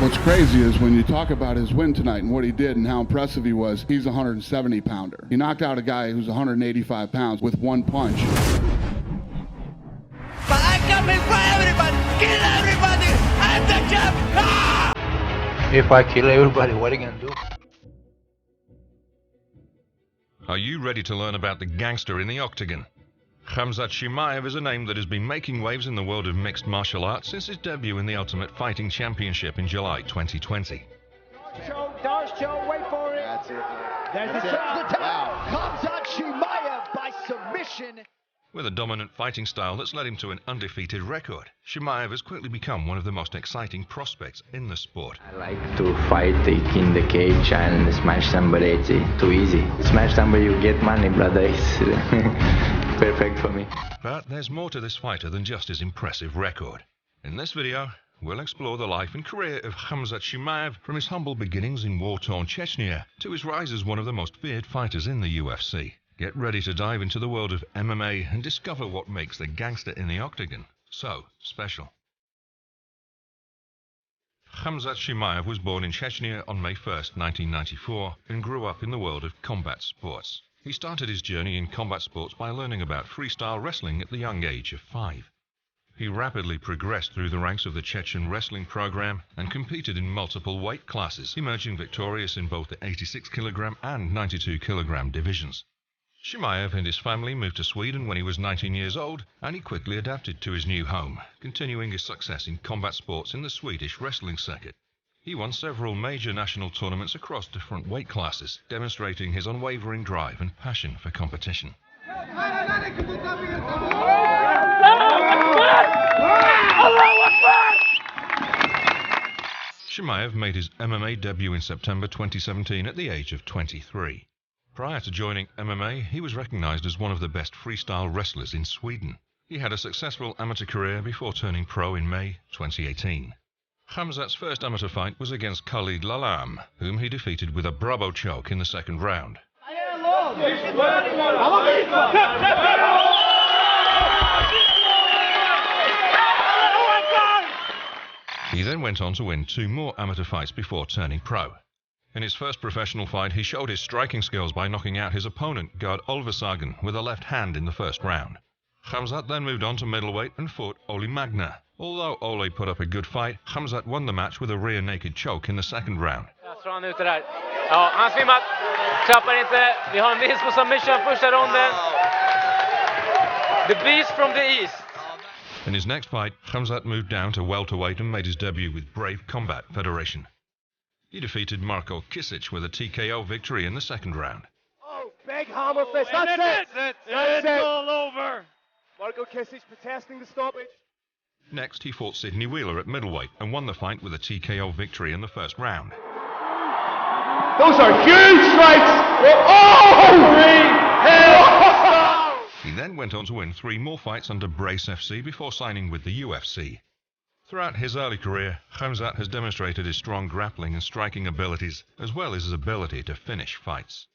What's crazy is when you talk about his win tonight and what he did and how impressive he was, he's a 170-pounder. He knocked out a guy who's 185 pounds with one punch. But I'm coming for everybody! Kill everybody! I'm the champ! Ah! If I kill everybody, what are you gonna do? Are you ready to learn about the gangster in the Octagon? Khamzat Chimaev is a name that has been making waves in the world of mixed martial arts since his debut in the Ultimate Fighting Championship in July 2020. Dars show, wait for it. That's it. There's the top. Wow. Khamzat Chimaev by submission. With a dominant fighting style that's led him to an undefeated record, Chimaev has quickly become one of the most exciting prospects in the sport. I like to fight in the cage and smash somebody. It's too easy. Smash somebody, you get money, brother. It's perfect for me. But there's more to this fighter than just his impressive record. In this video, we'll explore the life and career of Khamzat Chimaev from his humble beginnings in war-torn Chechnya to his rise as one of the most feared fighters in the UFC. Get ready to dive into the world of MMA and discover what makes the gangster in the Octagon so special. Khamzat Chimaev was born in Chechnya on May 1st, 1994, and grew up in the world of combat sports. He started his journey in combat sports by learning about freestyle wrestling at the young age of 5. He rapidly progressed through the ranks of the Chechen wrestling program and competed in multiple weight classes, emerging victorious in both the 86 kg and 92 kg divisions. Chimaev and his family moved to Sweden when he was 19 years old, and he quickly adapted to his new home, continuing his success in combat sports in the Swedish wrestling circuit. He won several major national tournaments across different weight classes, demonstrating his unwavering drive and passion for competition. Chimaev made his MMA debut in September 2017 at the age of 23. Prior to joining MMA, he was recognized as one of the best freestyle wrestlers in Sweden. He had a successful amateur career before turning pro in May 2018. Khamzat's first amateur fight was against Khalid Lalam, whom he defeated with a Bravo choke in the second round. He then went on to win 2 more amateur fights before turning pro. In his first professional fight, he showed his striking skills by knocking out his opponent, guard Olvesagen, with a left hand in the first round. Khamzat then moved on to middleweight and fought Oli Magna. Although Ole put up a good fight, Khamzat won the match with a rear naked choke in the second round. Jag tror han är ute där. Ja, han svimmar. Klappar inte. Vi har en vinst på submission första ronden. The beast from the east. In his next fight, Khamzat moved down to welterweight and made his debut with Brave Combat Federation. He defeated Marko Kisic with a TKO victory in the second round. Oh, big hammer fist. That's it. That's it. It's all over. Marko Kisic protesting the stoppage. Next, he fought Sidney Wheeler at middleweight and won the fight with a TKO victory in the first round. Those are huge strikes. Oh! He then went on to win 3 more fights under Brace FC before signing with the UFC. Throughout his early career, Khamzat has demonstrated his strong grappling and striking abilities, as well as his ability to finish fights.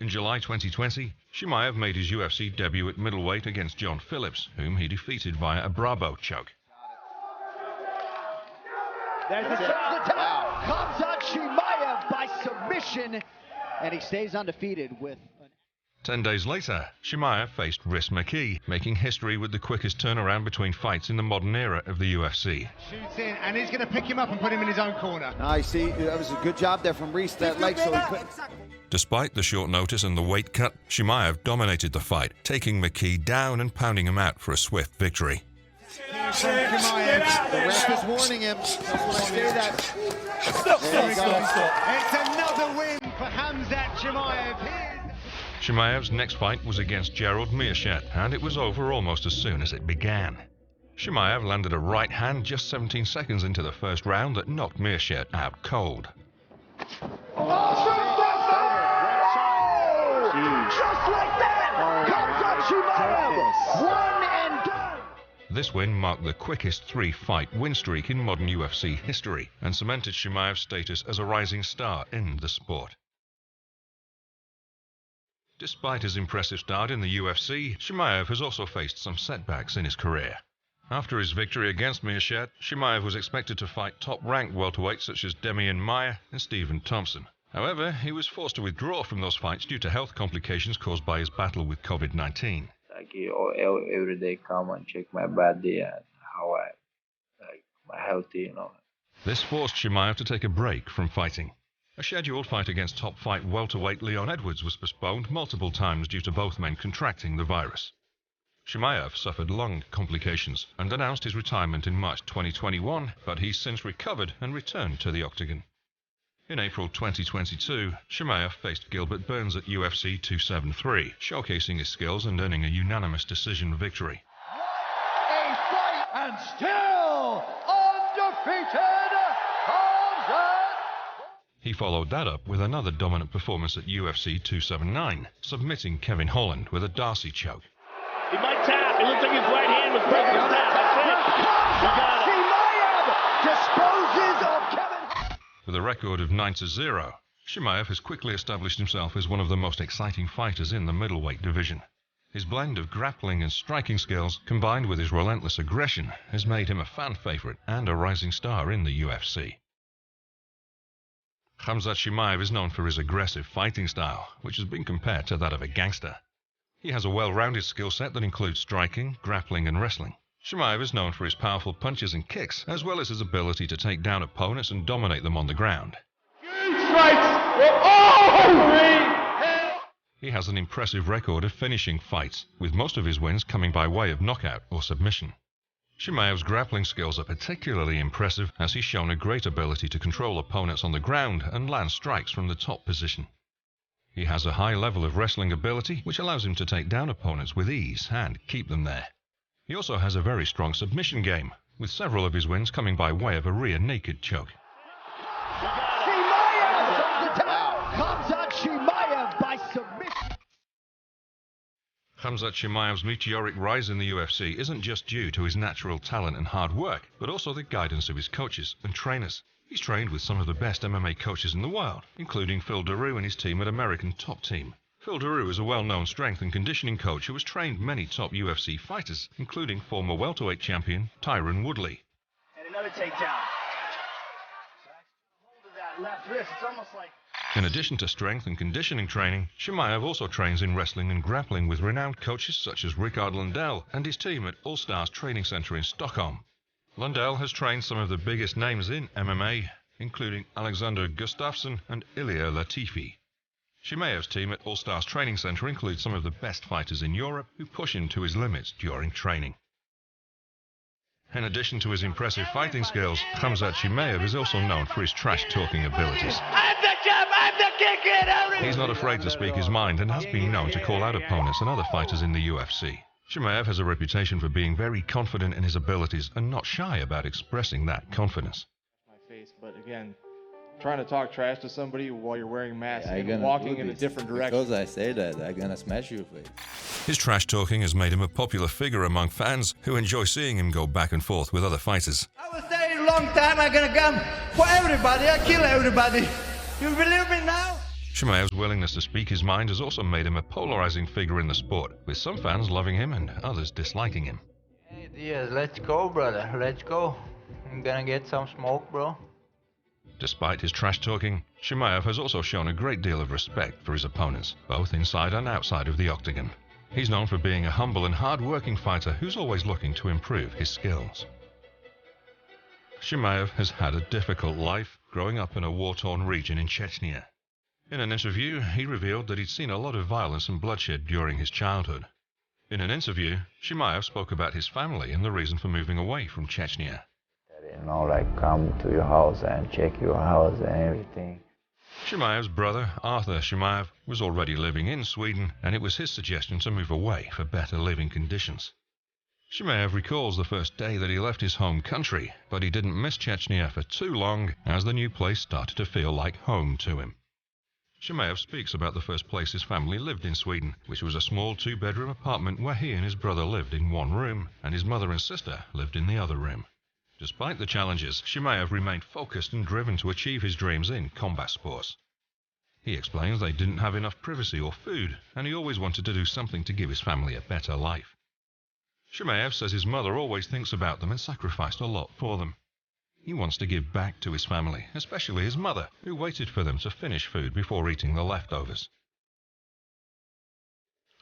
In July 2020, Chimaev made his UFC debut at middleweight against John Phillips, whom he defeated via a Bravo choke. There's the top. Khamzat Chimaev by submission, and he stays undefeated with... 10 days later, Chimaev faced Rhys McKee, making history with the quickest turnaround between fights in the modern era of the UFC. Shoots in, and he's going to pick him up and put him in his own corner. I see. That was a good job there from Rhys, that leg, so he put... Despite the short notice and the weight cut, Chimaev dominated the fight, taking McKee down and pounding him out for a swift victory. The ref is warning him. There you go. It's another win for Khamzat Chimaev. Chimaev's next fight was against Gerald Meerschaert, and it was over almost as soon as it began. Chimaev landed a right hand just 17 seconds into the first round that knocked Meerschaert out cold. Just like that! Khamzat Chimaev! One and done! This win marked the quickest 3-fight win streak in modern UFC history and cemented Chimaev's status as a rising star in the sport. Despite his impressive start in the UFC, Chimaev has also faced some setbacks in his career. After his victory against Mirshed, Chimaev was expected to fight top-ranked welterweights such as Demian Maia and Stephen Thompson. However, he was forced to withdraw from those fights due to health complications caused by his battle with COVID-19. Every day come and check my body and how my healthy, This forced Chimaev to take a break from fighting. A scheduled fight against top-fight welterweight Leon Edwards was postponed multiple times due to both men contracting the virus. Chimaev suffered lung complications and announced his retirement in March 2021, but he's since recovered and returned to the Octagon. In April 2022, Chimaev faced Gilbert Burns at UFC 273, showcasing his skills and earning a unanimous decision victory. A fight and still undefeated Khamzat. He followed that up with another dominant performance at UFC 279, submitting Kevin Holland with a Darcy choke. He might tap. It looks like his right hand was broken. That's it. Khamzat Chimaev disposes of Kevin. With a record of 9-0, Chimaev has quickly established himself as one of the most exciting fighters in the middleweight division. His blend of grappling and striking skills, combined with his relentless aggression, has made him a fan favorite and a rising star in the UFC. Khamzat Chimaev is known for his aggressive fighting style, which has been compared to that of a gangster. He has a well-rounded skill set that includes striking, grappling and wrestling. Chimaev is known for his powerful punches and kicks, as well as his ability to take down opponents and dominate them on the ground. He has an impressive record of finishing fights, with most of his wins coming by way of knockout or submission. Chimaev's grappling skills are particularly impressive, as he's shown a great ability to control opponents on the ground and land strikes from the top position. He has a high level of wrestling ability, which allows him to take down opponents with ease and keep them there. He also has a very strong submission game, with several of his wins coming by way of a rear naked choke. Khamzat Chimaev by submission. Khamzat Chimaev's meteoric rise in the UFC isn't just due to his natural talent and hard work, but also the guidance of his coaches and trainers. He's trained with some of the best MMA coaches in the world, including Phil Daru and his team at American Top Team. Phil Daru is a well-known strength and conditioning coach who has trained many top UFC fighters, including former welterweight champion Tyron Woodley. And another takedown. Hold of that left wrist. It's almost like... In addition to strength and conditioning training, Chimaev also trains in wrestling and grappling with renowned coaches such as Rickard Lundell and his team at All Stars Training Center in Stockholm. Lundell has trained some of the biggest names in MMA, including Alexander Gustafsson and Ilia Latifi. Chimaev's team at All Stars Training Center includes some of the best fighters in Europe who push him to his limits during training. In addition to his impressive fighting skills, Khamzat Chimaev is also known for his trash-talking abilities. I'm the champ! I'm the king! He's not afraid to speak his mind and has been known to call out opponents and other fighters in the UFC. Chimaev has a reputation for being very confident in his abilities and not shy about expressing that confidence. My face, but again, trying to talk trash to somebody while you're wearing masks and walking in a different direction. Because I say that, I'm gonna smash your face. His trash talking has made him a popular figure among fans who enjoy seeing him go back and forth with other fighters. I was there a long time. I'm gonna come for everybody. I kill everybody. You believe me now? Chimaev's willingness to speak his mind has also made him a polarizing figure in the sport, with some fans loving him and others disliking him. Hey Diaz, let's go, brother. Let's go. I'm gonna get some smoke, bro. Despite his trash talking, Chimaev has also shown a great deal of respect for his opponents, both inside and outside of the octagon. He's known for being a humble and hard-working fighter who's always looking to improve his skills. Chimaev has had a difficult life, growing up in a war-torn region in Chechnya. In an interview, he revealed that he'd seen a lot of violence and bloodshed during his childhood. In an interview, Chimaev spoke about his family and the reason for moving away from Chechnya. Come to your house and check your house and everything. Chimaev's brother, Arthur Chimaev, was already living in Sweden, and it was his suggestion to move away for better living conditions. Chimaev recalls the first day that he left his home country, but he didn't miss Chechnya for too long, as the new place started to feel like home to him. Chimaev speaks about the first place his family lived in Sweden, which was a small two-bedroom apartment where he and his brother lived in one room, and his mother and sister lived in the other room. Despite the challenges, Chimaev remained focused and driven to achieve his dreams in combat sports. He explains they didn't have enough privacy or food, and he always wanted to do something to give his family a better life. Chimaev says his mother always thinks about them and sacrificed a lot for them. He wants to give back to his family, especially his mother, who waited for them to finish food before eating the leftovers.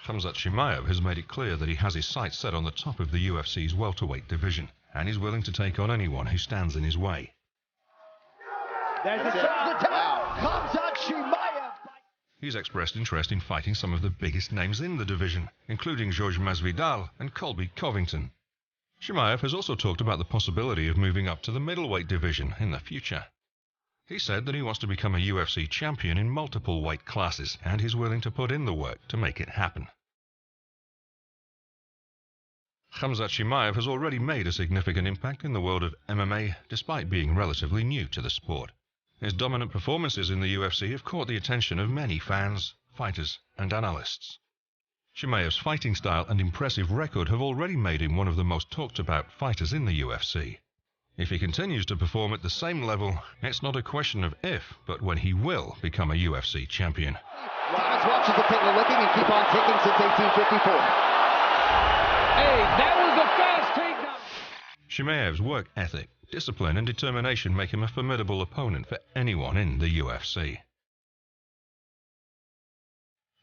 Khamzat Chimaev has made it clear that he has his sights set on the top of the UFC's welterweight division, and is willing to take on anyone who stands in his way. There's the tap. Khamzat Chimaev. He's expressed interest in fighting some of the biggest names in the division, including Georges Masvidal and Colby Covington. Chimaev has also talked about the possibility of moving up to the middleweight division in the future. He said that he wants to become a UFC champion in multiple weight classes, and he's willing to put in the work to make it happen. Khamzat Chimaev has already made a significant impact in the world of MMA, despite being relatively new to the sport. His dominant performances in the UFC have caught the attention of many fans, fighters, and analysts. Chimaev's fighting style and impressive record have already made him one of the most talked about fighters in the UFC. If he continues to perform at the same level, it's not a question of if, but when he will become a UFC champion. Thomas watches the tickler looking and keep on ticking since 1854. Hey, that was a fast takedown. Chimaev's work ethic, discipline, and determination make him a formidable opponent for anyone in the UFC.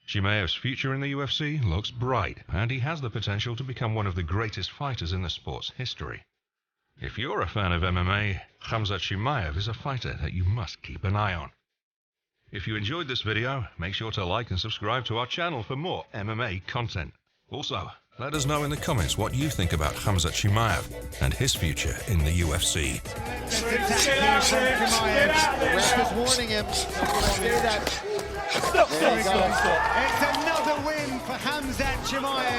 Chimaev's future in the UFC looks bright, and he has the potential to become one of the greatest fighters in the sport's history. If you're a fan of MMA, Khamzat Chimaev is a fighter that you must keep an eye on. If you enjoyed this video, make sure to like and subscribe to our channel for more MMA content. Also, let us know in the comments what you think about Khamzat Chimaev and his future in the UFC. The ref is warning him. It's another win for Khamzat Chimaev.